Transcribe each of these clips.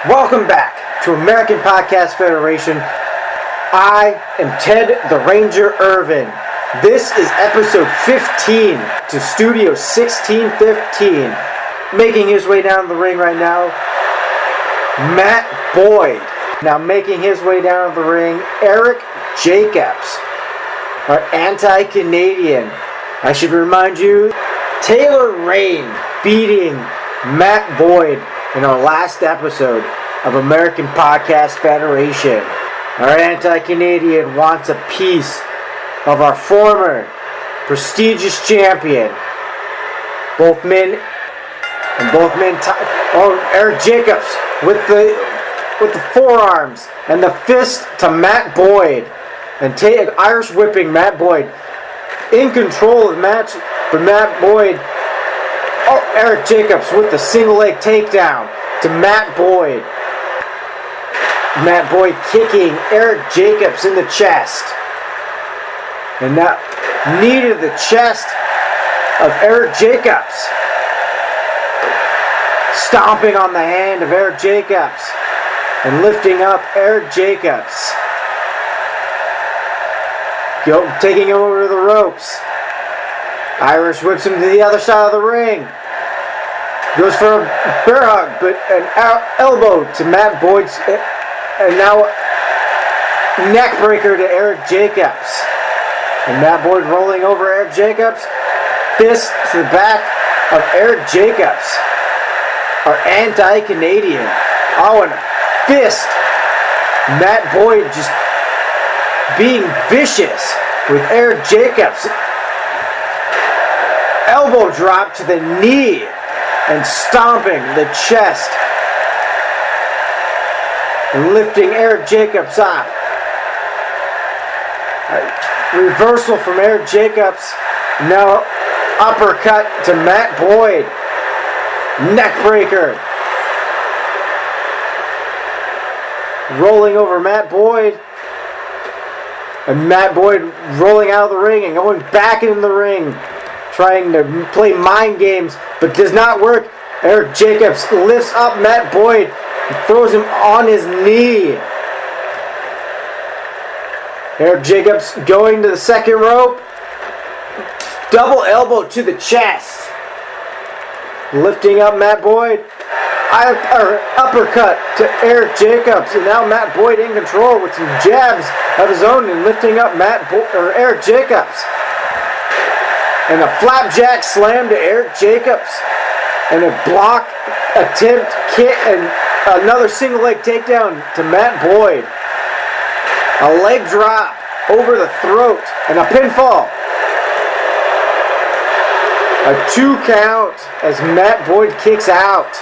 Welcome back to American Podcast Federation. I am Ted the Ranger Irvin. This is episode 15 to Studio 1615. Making his way down the ring right now, Matt Boyd. Now making his way down the ring, Eric Jacobs, our anti-Canadian. I should remind you, Taylor Rain beating Matt Boyd in our last episode of American Podcast Federation. Our anti-Canadian wants a piece of our former prestigious champion. Both men, Eric Jacobs with the forearms and the fist to Matt Boyd, and Irish whipping Matt Boyd. In control of the match, but Matt Boyd. Eric Jacobs with the single leg takedown to Matt Boyd. Matt Boyd kicking Eric Jacobs in the chest. And that knee to the chest of Eric Jacobs. Stomping on the hand of Eric Jacobs. And lifting up Eric Jacobs. Taking him over the ropes. Irish whips him to the other side of the ring. Goes for a bear hug, but an elbow to Matt Boyd's, and now neck breaker to Eric Jacobs. And Matt Boyd rolling over Eric Jacobs. Fist to the back of Eric Jacobs, our anti-Canadian. Oh, and a fist. Matt Boyd just being vicious with Eric Jacobs. Elbow drop to the knee and stomping the chest and lifting Eric Jacobs up. Reversal from Eric Jacobs. Now uppercut to Matt Boyd. Neck breaker. Rolling over Matt Boyd. And Matt Boyd rolling out of the ring and going back in the ring. Trying to play mind games, but does not work. Eric Jacobs lifts up Matt Boyd and throws him on his knee. Eric Jacobs going to the second rope. Double elbow to the chest. Lifting up Matt Boyd. Uppercut to Eric Jacobs. And now Matt Boyd in control with some jabs of his own and lifting up Eric Jacobs. And a flapjack slam to Eric Jacobs. And a block attempt kick and another single leg takedown to Matt Boyd. A leg drop over the throat and a pinfall. A 2 count as Matt Boyd kicks out.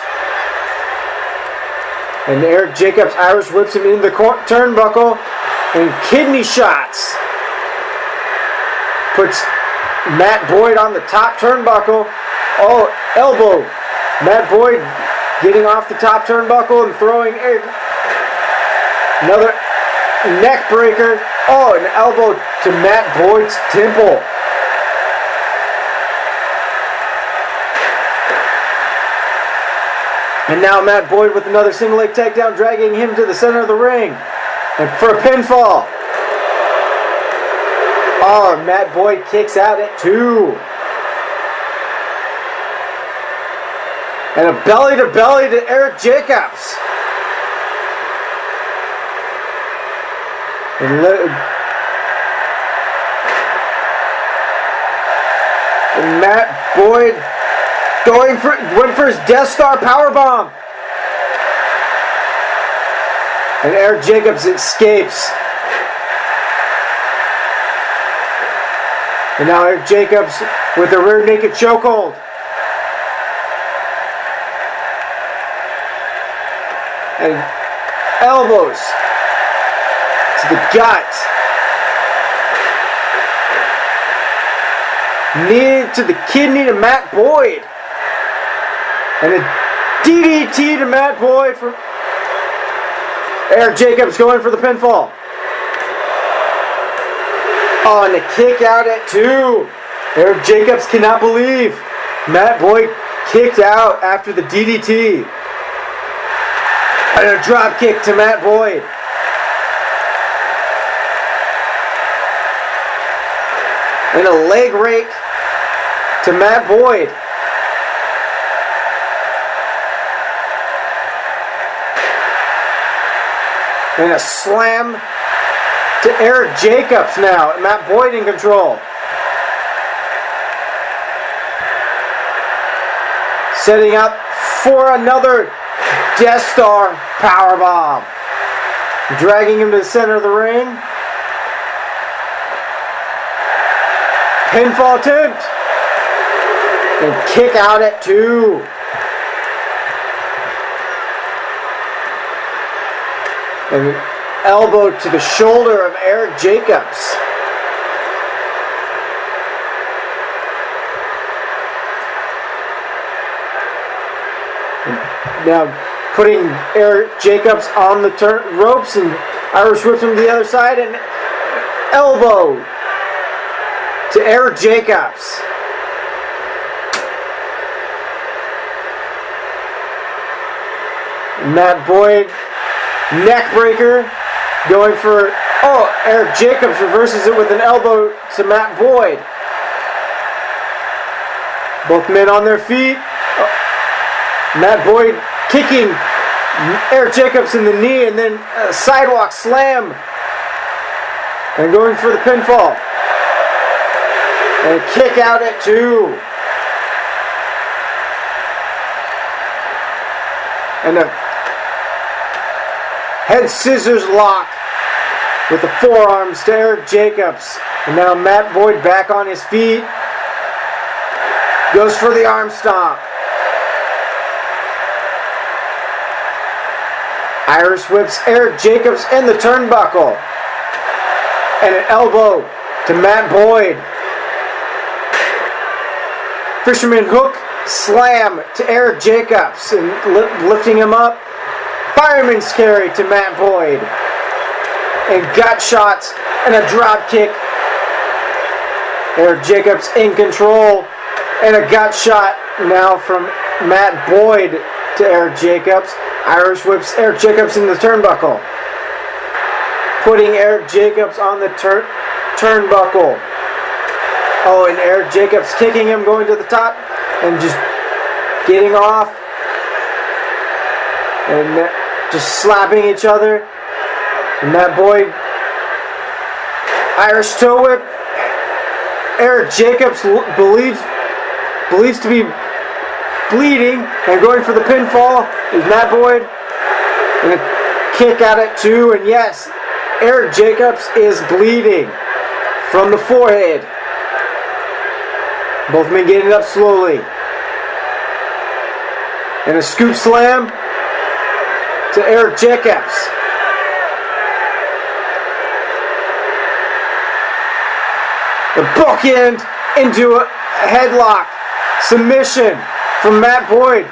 And Eric Jacobs Irish whips him in the turnbuckle and kidney shots. Puts Matt Boyd on the top turnbuckle. Oh, elbow. Matt Boyd getting off the top turnbuckle and throwing another neck breaker. Oh, an elbow to Matt Boyd's temple. And now Matt Boyd with another single leg takedown, dragging him to the center of the ring. And for a pinfall. Oh, Matt Boyd kicks out at 2. And a belly to belly to Eric Jacobs. And Matt Boyd went for his Death Star powerbomb. And Eric Jacobs escapes. And now Eric Jacobs with a rear naked chokehold. And elbows to the gut. Knee to the kidney to Matt Boyd. And a DDT to Matt Boyd from Eric Jacobs going for the pinfall. Oh, and a kick out at 2. Eric Jacobs cannot believe Matt Boyd kicked out after the DDT. And a drop kick to Matt Boyd. And a leg rake to Matt Boyd. And a slam to Eric Jacobs now. Matt Boyd in control. Setting up for another Death Star powerbomb. Dragging him to the center of the ring. Pinfall attempt. And kick out at 2. And an elbow to the shoulder of Eric Jacobs. And now putting Eric Jacobs on the ropes, and Irish whips him to the other side, and elbow to Eric Jacobs. Matt Boyd, neck breaker, going for, Eric Jacobs reverses it with an elbow to Matt Boyd. Both men on their feet. Matt Boyd kicking Eric Jacobs in the knee, and then a sidewalk slam. And going for the pinfall. And a kick out at 2. And a head scissors lock with the forearms to Eric Jacobs. And now Matt Boyd back on his feet. Goes for the arm stomp. Irish whips Eric Jacobs in the turnbuckle. And an elbow to Matt Boyd. Fisherman hook slam to Eric Jacobs and lifting him up. Fireman's carry to Matt Boyd. And gut shots and a drop kick. Eric Jacobs in control. And a gut shot now from Matt Boyd to Eric Jacobs. Irish whips Eric Jacobs in the turnbuckle. Putting Eric Jacobs on the turnbuckle. Oh, and Eric Jacobs kicking him, going to the top, and just getting off. And just slapping each other. And Matt Boyd, Irish toe whip. Eric Jacobs believes to be bleeding, and going for the pinfall is Matt Boyd. And a kick out at 2, and yes, Eric Jacobs is bleeding from the forehead. Both men getting up slowly. And a scoop slam to Eric Jacobs. The bookend into a headlock. Submission from Matt Boyd.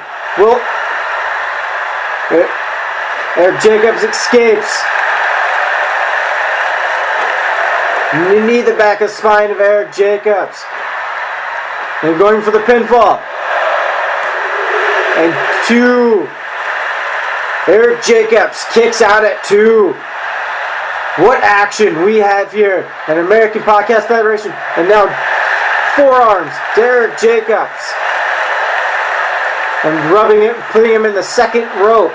Eric Jacobs escapes. Knee the back of spine of Eric Jacobs. And going for the pinfall. And 2. Eric Jacobs kicks out at 2. What action we have here at American Podcast Federation. And now forearms to Eric Jacobs. And rubbing it, putting him in the second rope.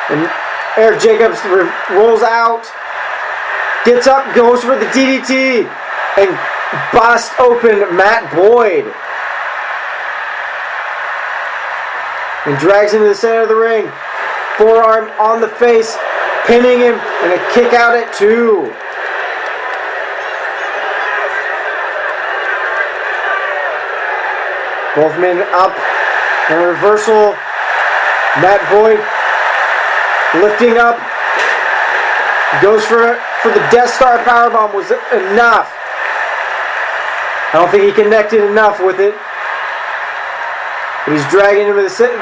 And Eric Jacobs rolls out. Gets up, goes for the DDT. And bust open Matt Boyd. And drags him to the center of the ring. Forearm on the face. Pinning him. And a kick out at 2. Both men up. And a reversal. Matt Boyd lifting up. Goes for the Death Star powerbomb. Was enough. I don't think he connected enough with it. But he's dragging him to the center.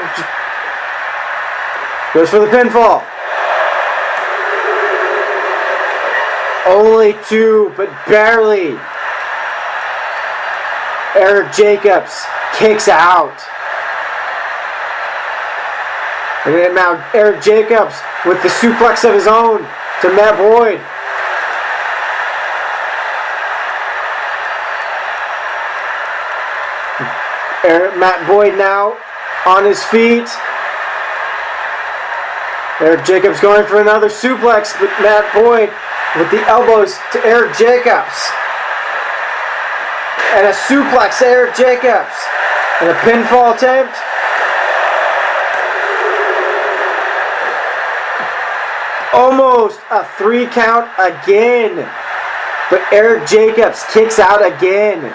Goes for the pinfall. Only 2, but barely. Eric Jacobs kicks out. And then now Eric Jacobs with the suplex of his own to Matt Boyd. Matt Boyd now on his feet. Eric Jacobs going for another suplex, but Matt Boyd with the elbows to Eric Jacobs. And a suplex to Eric Jacobs. And a pinfall attempt. Almost a 3 count again. But Eric Jacobs kicks out again.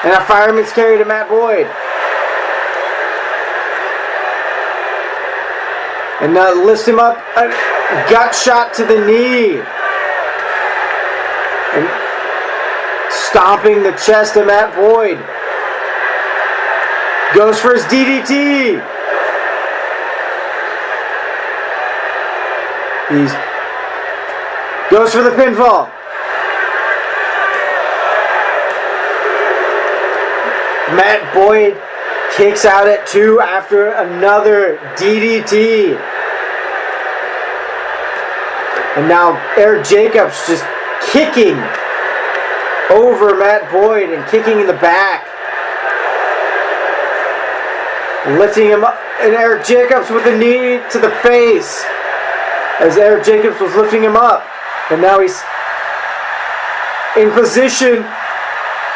And a fireman's carry to Matt Boyd. And now lifts him up. A gut shot to the knee. And stomping the chest of Matt Boyd. Goes for his DDT. Goes for the pinfall. Matt Boyd kicks out at 2 after another DDT. And now Eric Jacobs just kicking over Matt Boyd and kicking in the back. Lifting him up. And Eric Jacobs with a knee to the face. As Eric Jacobs was lifting him up. And now he's in position.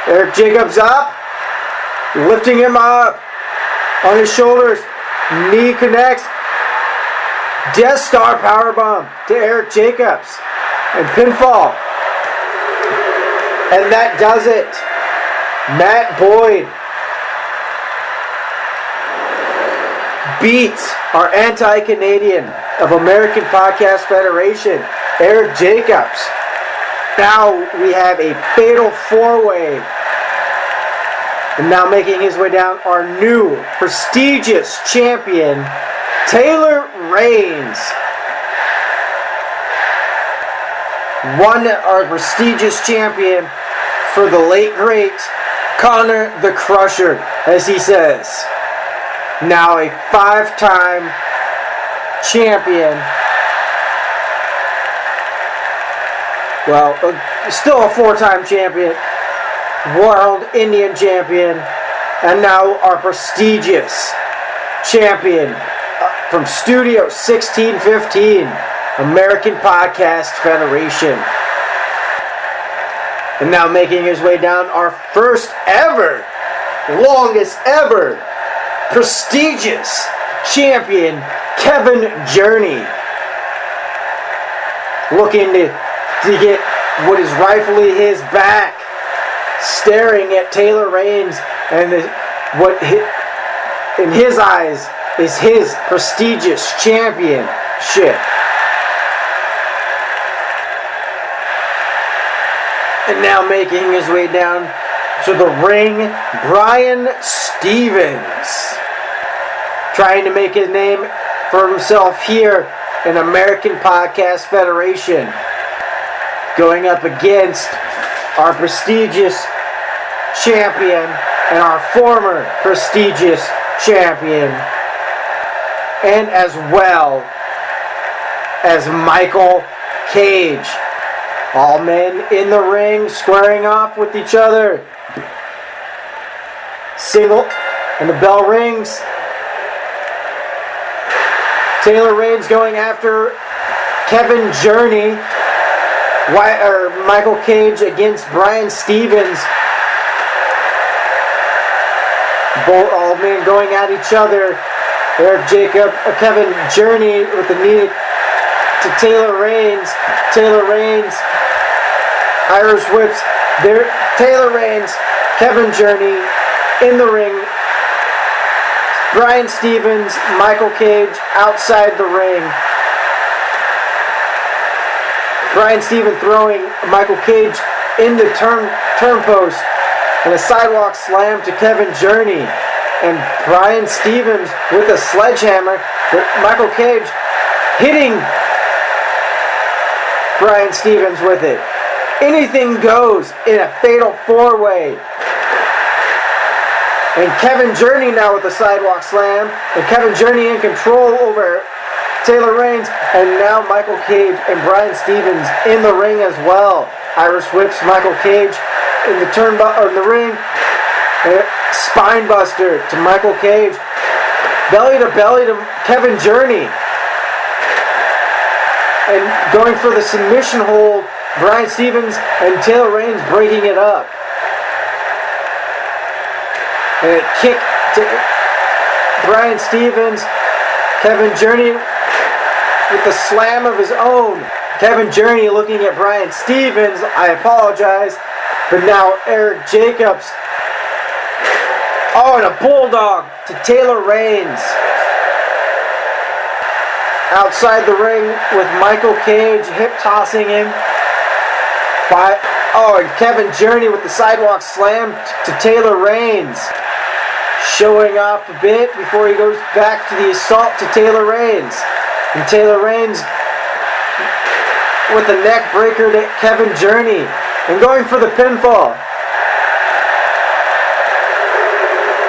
Eric Jacobs up. Lifting him up on his shoulders. Knee connects. Death Star powerbomb to Eric Jacobs. And pinfall. And that does it. Matt Boyd beats our anti-Canadian of American Podcast Federation, Eric Jacobs. Now we have a fatal 4-way. And now making his way down, our new prestigious champion, Taylor Reigns. Won our prestigious champion for the late great Connor the Crusher, as he says. Now a 5-time champion. Well, still a 4-time champion. World Indian champion, and now our prestigious champion from Studio 1615, American Podcast Federation. And now making his way down, our first ever, longest ever, prestigious champion, Kevin Journey. Looking to get what is rightfully his back. Staring at Taylor Reigns and what in his eyes is his prestigious championship. And now making his way down to the ring, Bryan Stevens. Trying to make his name for himself here in American Podcast Federation. Going up against our prestigious champion and our former prestigious champion, and as well as Michael Cage. All men in the ring squaring off with each other. Single, and the bell rings. Taylor Reigns going after Kevin Journey. Michael Cage against Bryan Stevens. All men going at each other. Kevin Journey with the knee to Taylor Reigns. Taylor Reigns. Irish whips. Taylor Reigns. Kevin Journey in the ring. Bryan Stevens. Michael Cage outside the ring. Bryan Stevens throwing Michael Cage in the turn post, and a sidewalk slam to Kevin Journey. And Bryan Stevens with a sledgehammer, but Michael Cage hitting Bryan Stevens with it. Anything goes in a fatal 4-way. And Kevin Journey now with the sidewalk slam. And Kevin Journey in control over Taylor Reigns. And now Michael Cage and Bryan Stevens in the ring as well. Irish whips Michael Cage in the ring. And spine buster to Michael Cage. Belly to belly to Kevin Journey. And going for the submission hold, Bryan Stevens and Taylor Reigns breaking it up. And a kick to Bryan Stevens. Kevin Journey with the slam of his own. Kevin Journey looking at Bryan Stevens. I apologize. But now Eric Jacobs. Oh, and a bulldog to Taylor Reigns. Outside the ring with Michael Cage hip tossing him. And Kevin Journey with the sidewalk slam to Taylor Reigns. Showing off a bit before he goes back to the assault to Taylor Reigns. And Taylor Reigns with a neck breaker to Kevin Journey. And going for the pinfall.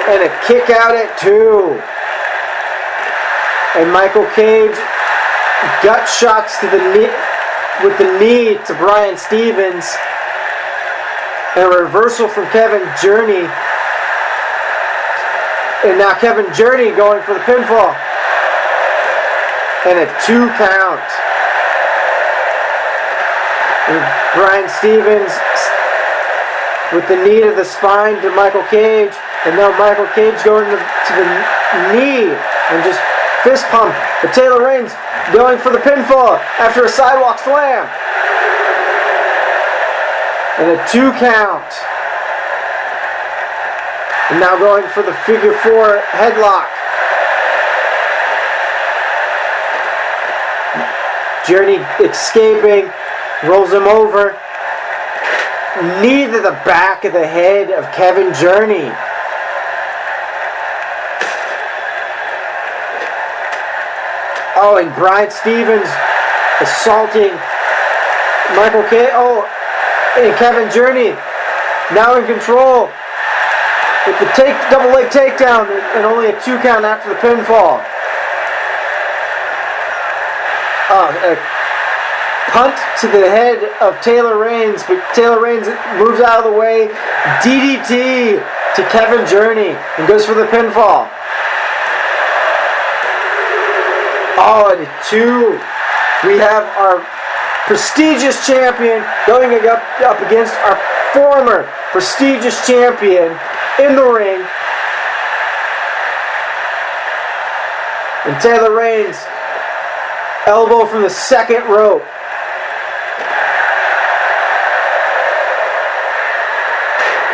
And a kick out at 2. And Michael Cage gut shots to the knee with the knee to Bryan Stevens. And a reversal from Kevin Journey. And now Kevin Journey going for the pinfall. And a 2 count. And Bryan Stevens with the knee to the spine to Michael Cage. And now Michael Cage going to the knee and just fist pump. But Taylor Reigns going for the pinfall after a sidewalk slam. And a 2 count. And now going for the figure 4 headlock. Journey escaping, rolls him over. Knee to the back of the head of Kevin Journey. Oh, and Bryan Stevens assaulting Michael Cage. Oh, and Kevin Journey now in control with the double leg takedown and only a 2 count after the pinfall. A punt to the head of Taylor Reigns, but Taylor Reigns moves out of the way. DDT to Kevin Journey and goes for the pinfall. Oh, and 2. We have our prestigious champion going up against our former prestigious champion in the ring. And Taylor Reigns, elbow from the second rope.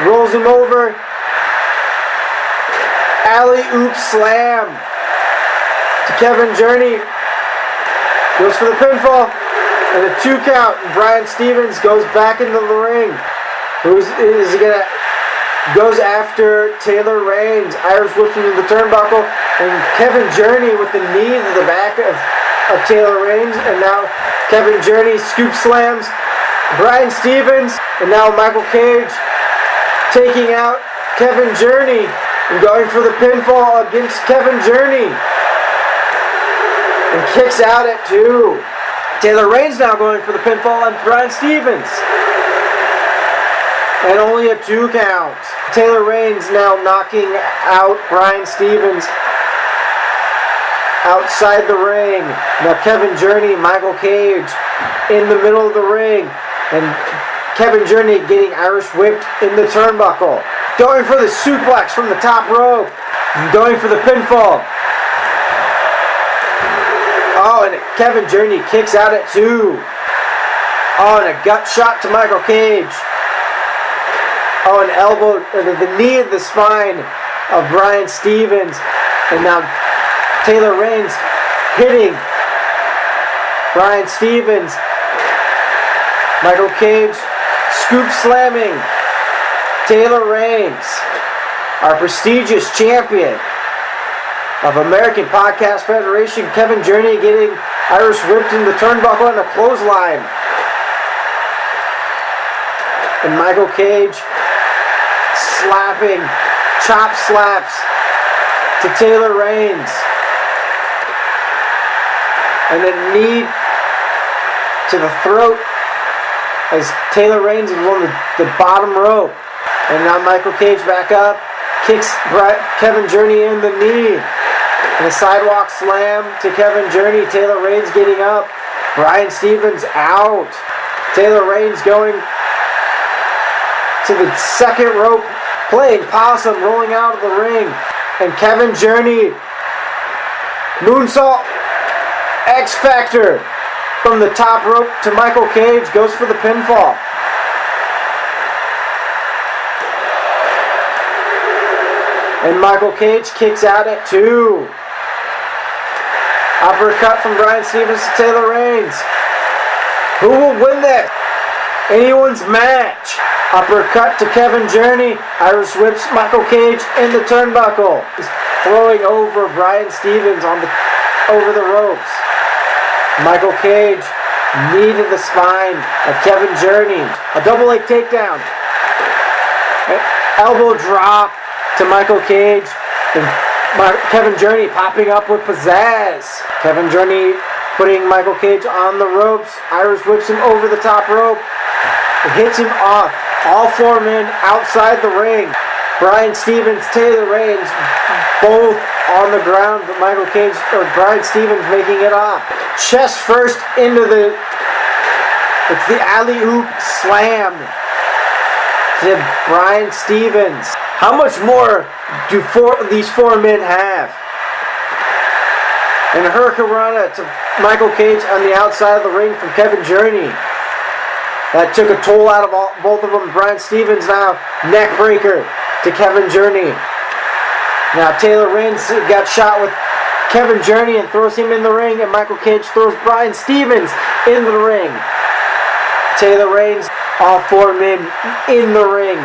Rolls him over. Alley-oop slam to Kevin Journey. Goes for the pinfall. And a 2 count. And Bryan Stevens goes back into the ring. Is he gonna... Goes after Taylor Reigns. Irish whips him to the turnbuckle. And Kevin Journey with the knee to the back of Taylor Reigns. And now Kevin Journey scoop slams Bryan Stevens. And now Michael Cage taking out Kevin Journey and going for the pinfall against Kevin Journey. And kicks out at 2. Taylor Reigns now going for the pinfall on Bryan Stevens. And only a 2 count. Taylor Reigns now knocking out Bryan Stevens outside the ring. Now Kevin Journey, Michael Cage in the middle of the ring. And Kevin Journey getting Irish whipped in the turnbuckle. Going for the suplex from the top rope. And going for the pinfall. Oh, and Kevin Journey kicks out at 2. Oh, and a gut shot to Michael Cage. Oh, an elbow, the knee of the spine of Bryan Stevens. And now Taylor Reigns hitting Bryan Stevens. Michael Cage scoop slamming Taylor Reigns, our prestigious champion of American Podcast Federation. Kevin Journey getting Irish whipped in the turnbuckle and a clothesline. And Michael Cage slapping, chop slaps to Taylor Reigns. And a knee to the throat as Taylor Reigns is on the bottom rope. And now Michael Cage back up, kicks Kevin Journey in the knee. And a sidewalk slam to Kevin Journey. Taylor Reigns getting up. Bryan Stevens out. Taylor Reigns going to the second rope, playing possum, rolling out of the ring. And Kevin Journey, moonsault, X Factor from the top rope to Michael Cage, goes for the pinfall. And Michael Cage kicks out at 2. Uppercut from Bryan Stevens to Taylor Reigns. Who will win this? Anyone's match. Uppercut to Kevin Journey. Irish whips Michael Cage in the turnbuckle. He's throwing over Bryan Stevens over the ropes. Michael Cage, knee to the spine of Kevin Journey. A double leg takedown. Elbow drop to Michael Cage. And Kevin Journey popping up with pizzazz. Kevin Journey putting Michael Cage on the ropes. Irish whips him over the top rope. Hits him off. All 4 men outside the ring. Bryan Stevens, Taylor Reigns, both on the ground, but Bryan Stevens making it off. Chest first into it's the alley-oop slam to Bryan Stevens. How much more do these 4 men have? And a hurricanrana to Michael Cage on the outside of the ring from Kevin Journey. That took a toll out of both of them. Bryan Stevens now, neck breaker to Kevin Journey. Now Taylor Reigns got shot with Kevin Journey and throws him in the ring, and Michael Cage throws Bryan Stevens into the ring. Taylor Reigns, all 4 men in the ring.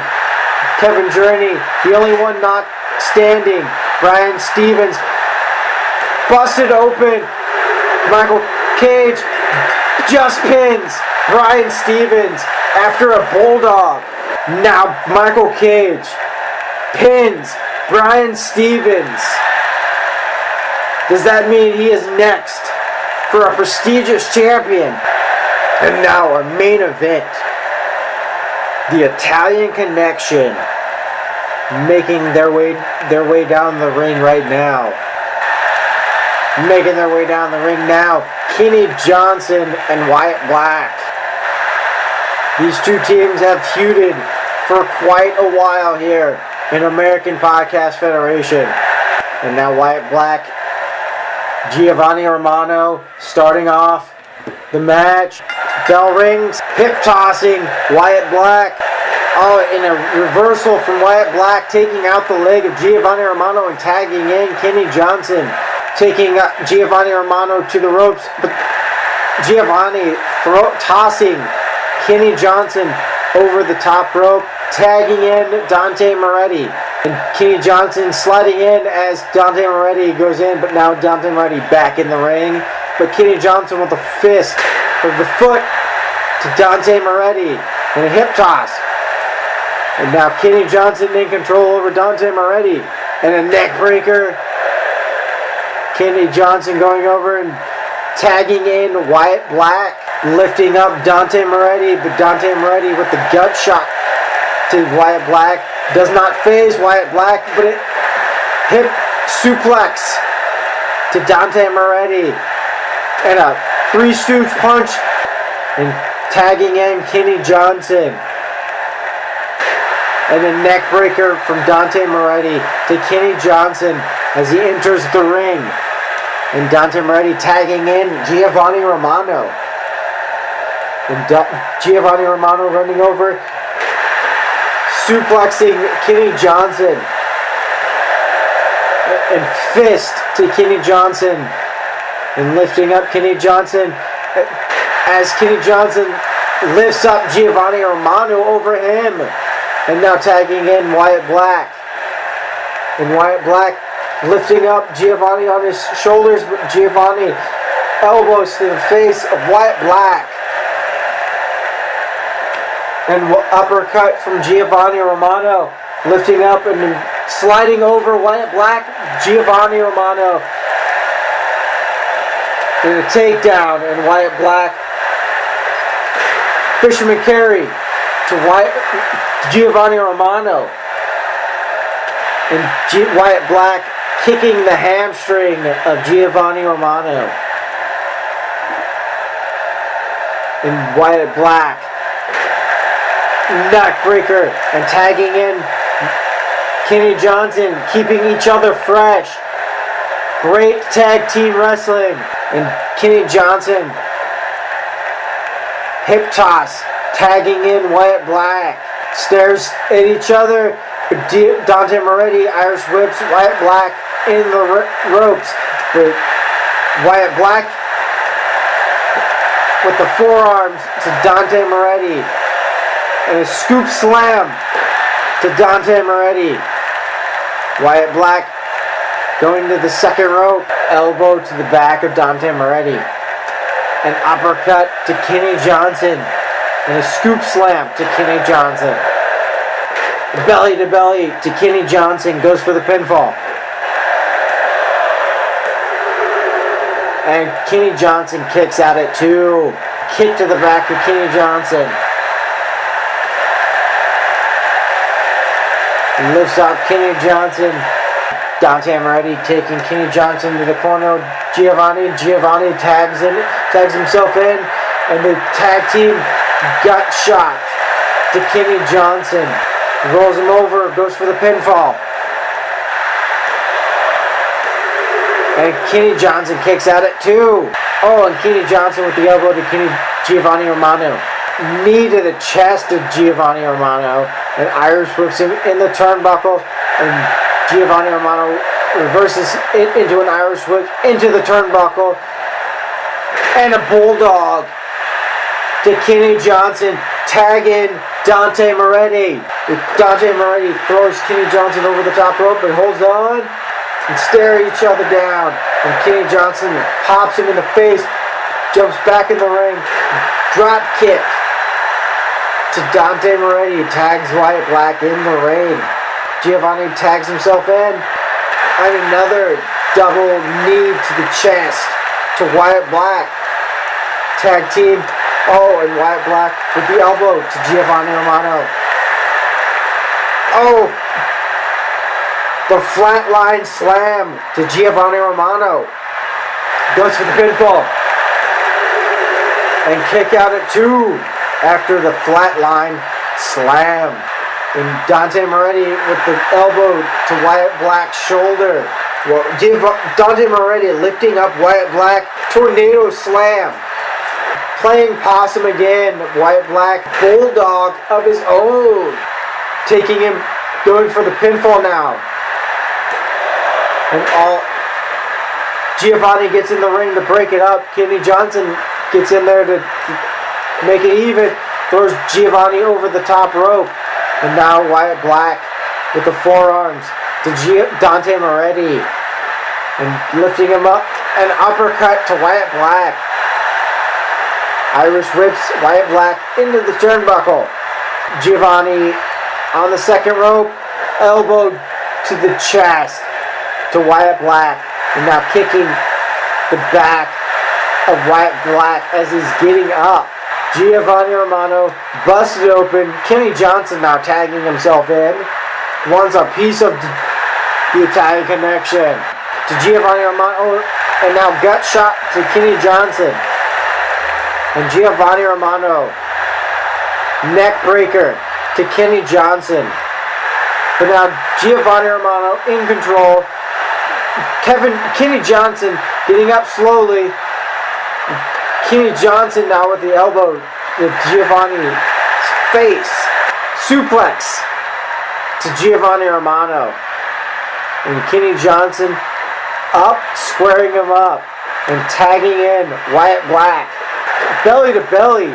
Kevin Journey, the only one not standing. Bryan Stevens busted open. Michael Cage just pins Bryan Stevens after a bulldog. Now Michael Cage pins Bryan Stevens. Does that mean he is next for a prestigious champion? And now our main event. The Italian Connection making their way down the ring right now. Making their way down the ring now. Kenny Johnson and Wyatt Black. These 2 teams have feuded for quite a while here in American Podcast Federation. And now Wyatt Black, Giovanni Romano starting off the match. Bell rings, hip tossing Wyatt Black. Oh, in a reversal from Wyatt Black, taking out the leg of Giovanni Romano and tagging in Kenny Johnson. Taking Giovanni Romano to the ropes, but Giovanni tossing Kenny Johnson over the top rope, tagging in Dante Moretti. And Kenny Johnson sliding in as Dante Moretti goes in, but now Dante Moretti back in the ring. But Kenny Johnson with a fist of the foot to Dante Moretti and a hip toss. And now Kenny Johnson in control over Dante Moretti and a neck breaker. Kenny Johnson going over and tagging in Wyatt Black, lifting up Dante Moretti, but Dante Moretti with the gut shot to Wyatt Black does not phase Wyatt Black, but it hip suplex to Dante Moretti and a 3 Stooge punch and tagging in Kenny Johnson. And a neck breaker from Dante Moretti to Kenny Johnson as he enters the ring. And Dante Moretti tagging in Giovanni Romano. And Giovanni Romano running over, suplexing Kenny Johnson. And fist to Kenny Johnson. And lifting up Kenny Johnson as Kenny Johnson lifts up Giovanni Romano over him. And now tagging in Wyatt Black. And Wyatt Black lifting up Giovanni on his shoulders, but Giovanni elbows to the face of Wyatt Black. And uppercut from Giovanni Romano, lifting up and sliding over Wyatt Black, Giovanni Romano in a takedown, and Wyatt Black, fisherman carry to Giovanni Romano, and Wyatt Black kicking the hamstring of Giovanni Romano, and Wyatt Black neckbreaker and tagging in Kenny Johnson, keeping each other fresh. Great tag team wrestling. And Kenny Johnson, hip toss, tagging in Wyatt Black. Stares at each other. Dante Moretti Irish whips Wyatt Black in the ropes. But Wyatt Black with the forearms to Dante Moretti. And a scoop slam to Dante Moretti. Wyatt Black going to the second rope, elbow to the back of Dante Moretti. An uppercut to Kenny Johnson. And a scoop slam to Kenny Johnson. Belly to belly to Kenny Johnson, goes for the pinfall. And Kenny Johnson kicks out at 2. Kick to the back of Kenny Johnson. Lifts up Kenny Johnson. Dante Moretti taking Kenny Johnson to the corner. Giovanni tags himself in, and the tag team gut shot to Kenny Johnson. Rolls him over, goes for the pinfall. And Kenny Johnson kicks out at 2. Oh, and Kenny Johnson with the elbow to Giovanni Romano. Knee to the chest of Giovanni Romano. And Irish whips him in the turnbuckle. And Giovanni Romano reverses it into an Irish whip into the turnbuckle. And a bulldog to Kenny Johnson. Tag in Dante Moretti. Dante Moretti throws Kenny Johnson over the top rope, but holds on and stare each other down. And Kenny Johnson pops him in the face, jumps back in the ring, drop kick to Dante Moretti, tags Wyatt Black in the ring. Giovanni tags himself in, and another double knee to the chest to Wyatt Black. Tag team. Oh, and Wyatt Black with the elbow to Giovanni Romano. Oh, the flatline slam to Giovanni Romano. Goes for the pinfall. And kick out at 2 after the flatline slam. And Dante Moretti with the elbow to Wyatt Black's shoulder. Well, Dante Moretti lifting up Wyatt Black. Tornado slam. Playing possum again. Wyatt Black, bulldog of his own. Taking him, going for the pinfall now. And Giovanni gets in the ring to break it up. Kenny Johnson gets in there to make it even. Throws Giovanni over the top rope. And now Wyatt Black with the forearms to Dante Moretti. And lifting him up. An uppercut to Wyatt Black. Irish whips Wyatt Black into the turnbuckle. Giovanni on the second rope. Elbow to the chest to Wyatt Black. And now kicking the back of Wyatt Black as he's getting up. Giovanni Romano busted open. Kenny Johnson now tagging himself in. Wants a piece of the Italian connection to Giovanni Romano. And now gut shot to Kenny Johnson. And Giovanni Romano. Neck breaker to Kenny Johnson. But now Giovanni Romano in control. Kenny Johnson getting up slowly. Kenny Johnson now with the elbow to Giovanni's face. Suplex to Giovanni Romano. And Kenny Johnson up, squaring him up. And tagging in Wyatt Black. Belly to belly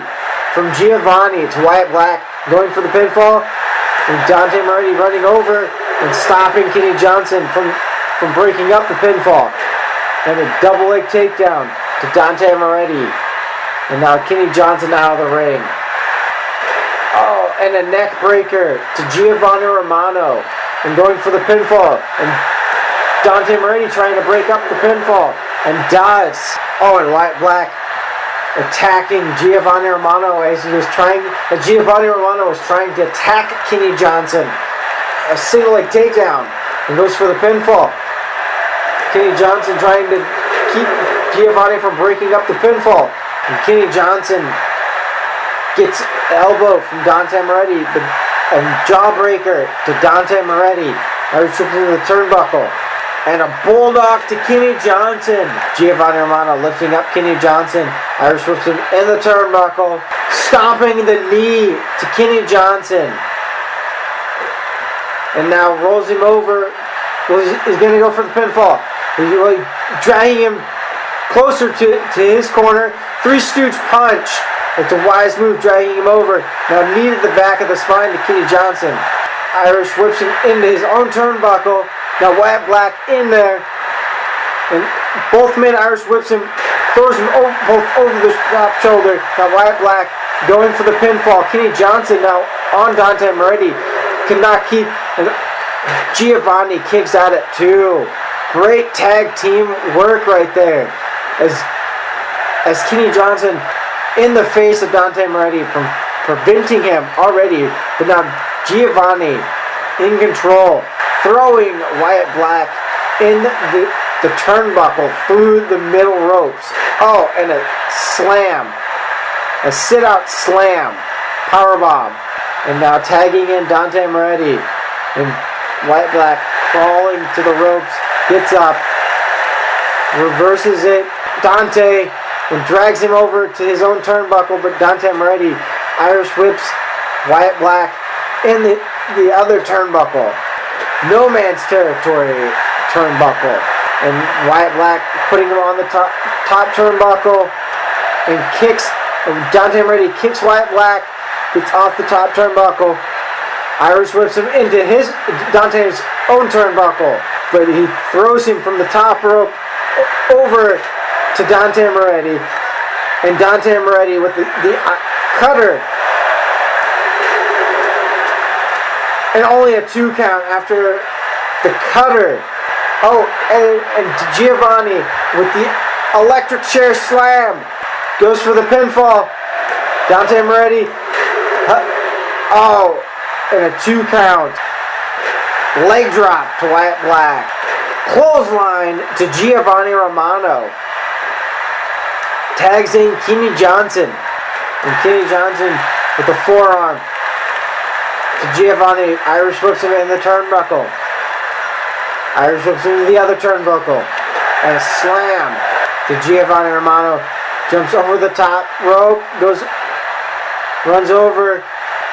from Giovanni to Wyatt Black. Going for the pinfall. And Dante Moretti running over and stopping Kenny Johnson from breaking up the pinfall. And a double leg takedown to Dante Moretti. And now Kenny Johnson out of the ring. Oh, and a neck breaker to Giovanni Romano. and going for the pinfall. And Dante Moretti trying to break up the pinfall. And does. Oh, and Wyatt Black attacking Giovanni Romano as Giovanni Romano was trying to attack Kenny Johnson. A single leg takedown. And goes for the pinfall. Kenny Johnson trying to keep Giovanni from breaking up the pinfall. And Kenny Johnson gets elbow from Dante Moretti. And jawbreaker to Dante Moretti. Irish whip into the turnbuckle. And a bulldog to Kenny Johnson. Giovanni Romano lifting up Kenny Johnson. Irish whips him in the turnbuckle. Stomping the knee to Kenny Johnson. And now rolls him over. He's going to go for the pinfall. He's really dragging him closer to his corner. Three Stooge punch. It's a wise move, dragging him over. Now knee to the back of the spine to Kenny Johnson. Irish whips him into his own turnbuckle. Now Wyatt Black in there. And both men Irish whips him, throws him both over the top shoulder. Now Wyatt Black going for the pinfall. Kenny Johnson now on Dante Moretti. Cannot keep. And Giovanni kicks out at 2. Great tag team work right there. As Kenny Johnson in the face of Dante Moretti from preventing him already. But now Giovanni in control. Throwing Wyatt Black in the turnbuckle through the middle ropes. Oh, and a slam. A sit-out slam. Powerbomb. And now tagging in Dante Moretti. And Wyatt Black crawling to the ropes. Gets up. Reverses it. Dante. And drags him over to his own turnbuckle. But Dante Moretti Irish whips Wyatt Black in the other turnbuckle. No man's territory turnbuckle. And Wyatt Black putting him on the top turnbuckle. And kicks. Dante Moretti kicks Wyatt Black. Gets off the top turnbuckle. Irish whips him into Dante's own turnbuckle. But he throws him from the top rope over to Dante Moretti. And Dante Moretti with the cutter. And only a 2 count after the cutter. Oh, and Giovanni with the electric chair slam. Goes for the pinfall. Dante Moretti. Oh, and a 2 count. Leg drop to Wyatt Black. Clothesline to Giovanni Romano. Tags in Kenny Johnson. And Kenny Johnson with the forearm to Giovanni. Irish whips him in the turnbuckle. Irish whips him into the other turnbuckle. And a slam to Giovanni Romano. Jumps over the top rope. Runs over.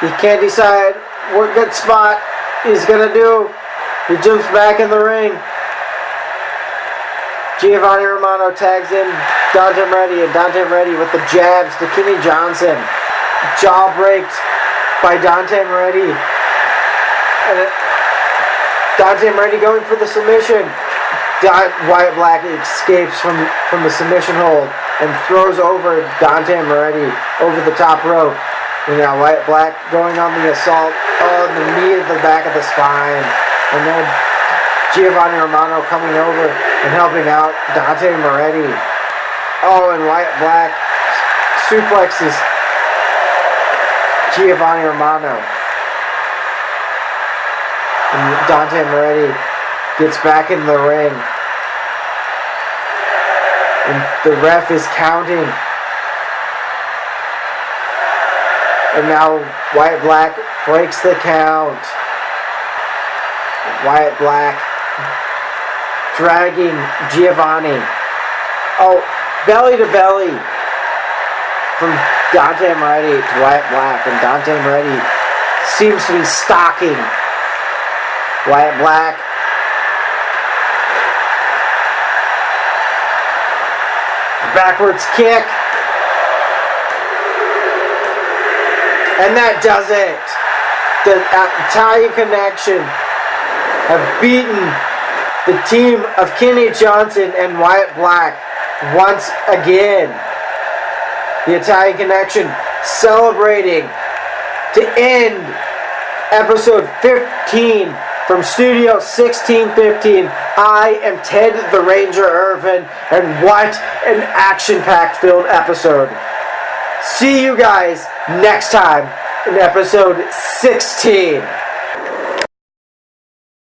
He can't decide what good spot he's going to do. He jumps back in the ring. Giovanni Romano tags in Dante Moretti, and Dante Moretti with the jabs to Kenny Johnson. Jaw breaks by Dante Moretti. And Dante Moretti going for the submission. Wyatt Black escapes from the submission hold and throws over Dante Moretti over the top rope. And now Wyatt Black going on the assault. Oh, the knee to the back of the spine. And then Giovanni Romano coming over and helping out Dante Moretti. Oh, and Wyatt Black suplexes Giovanni Romano. And Dante Moretti gets back in the ring. And the ref is counting. And now Wyatt Black breaks the count. Wyatt Black dragging Giovanni. Oh, belly to belly from Dante Moretti to Wyatt Black. And Dante Moretti seems to be stalking Wyatt Black. Backwards kick. And that does it. The Italian Connection have beaten the team of Kenny Johnson and Wyatt Black once again. The Italian Connection celebrating to end episode 15 from Studio 1615, I am Ted the Ranger Irvin, and what an action-packed filled episode. See you guys next time in episode 16.